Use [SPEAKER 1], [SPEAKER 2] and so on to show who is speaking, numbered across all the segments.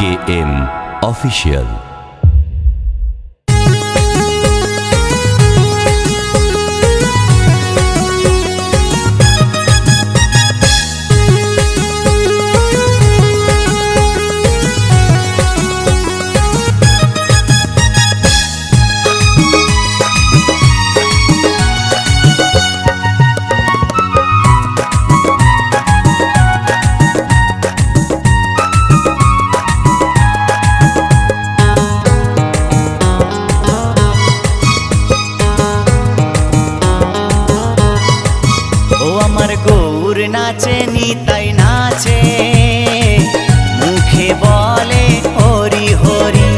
[SPEAKER 1] AKM Official।
[SPEAKER 2] Gour নাচে নিতাই নাচে, মুখে বলে হরি হরি,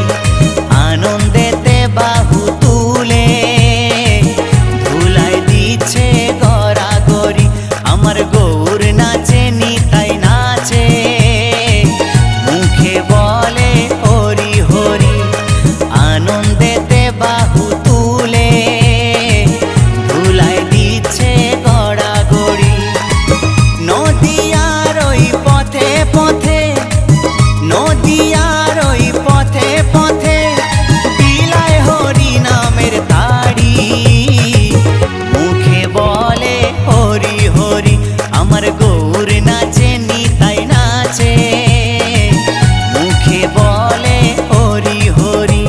[SPEAKER 2] আনন্দেতে বাহু তুলে ধুলাই দিচ্ছে গড়াগড়ি। আমার গৌর নাচে নিতাই নাচে, মুখে বলে হরি হরি, আনন্দেতে বাহু তুলে ধুলাই দিচ্ছে গড়াগড়ি। নদিয়ার ওই পথে পথে, নদিয়ার ওই পথে পথে বিলায় হরি নামের তাড়ি, মুখে বলে হরি হরি। আমার গৌর নাচে নিতাই নাচে, মুখে বলে হরি হরি।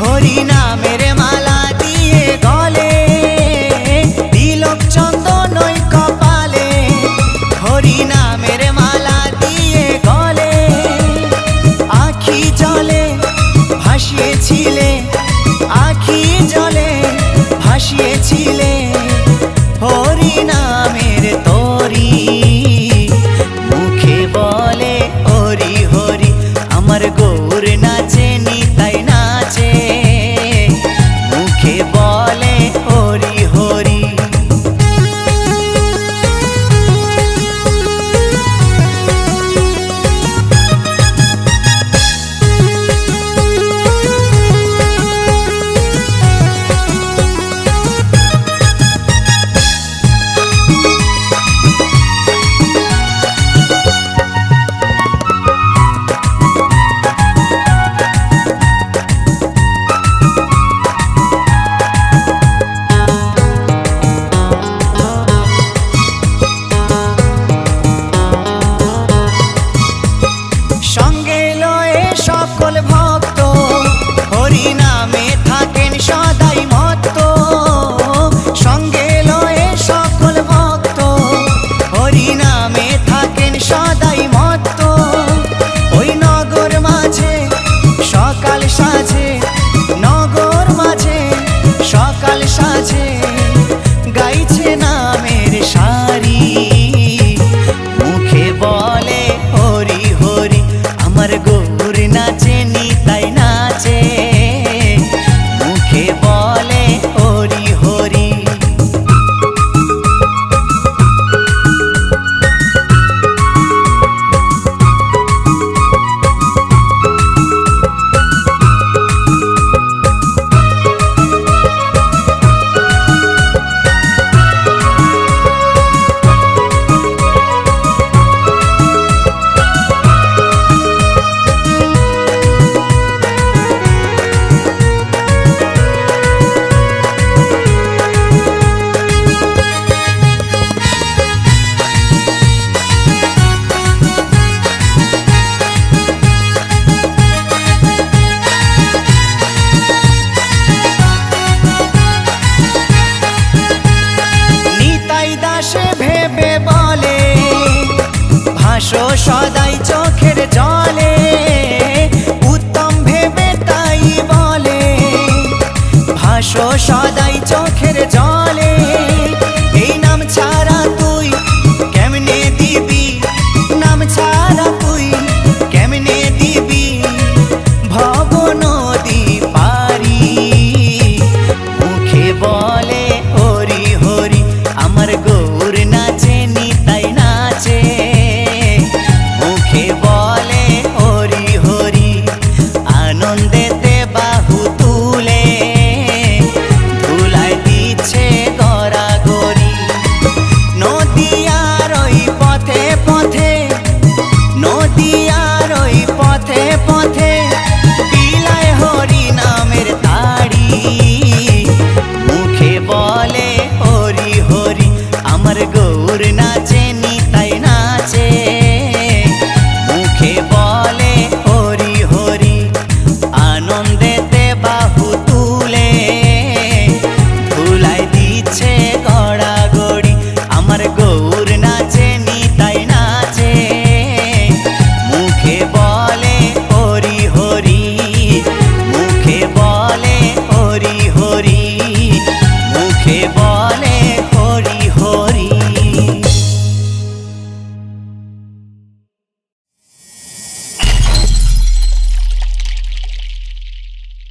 [SPEAKER 2] হরি নামের মালা দিয়ে গলে, তিলক চন্দন ওই কপালে, হরি নামের মালা দিয়ে গলে, আখি জলে ভাসিয়েছিলে, আখি জলে ভাসিয়েছিলে হরি নামের তরি, মুখে বলে হরি হরি। আমার গৌর নাচে নিতাই নাচে, মুখে বলে হরি হরি। ভাসো সদাই চোখের জলে, উত্তম ভেবে তাই বলে। ভাসো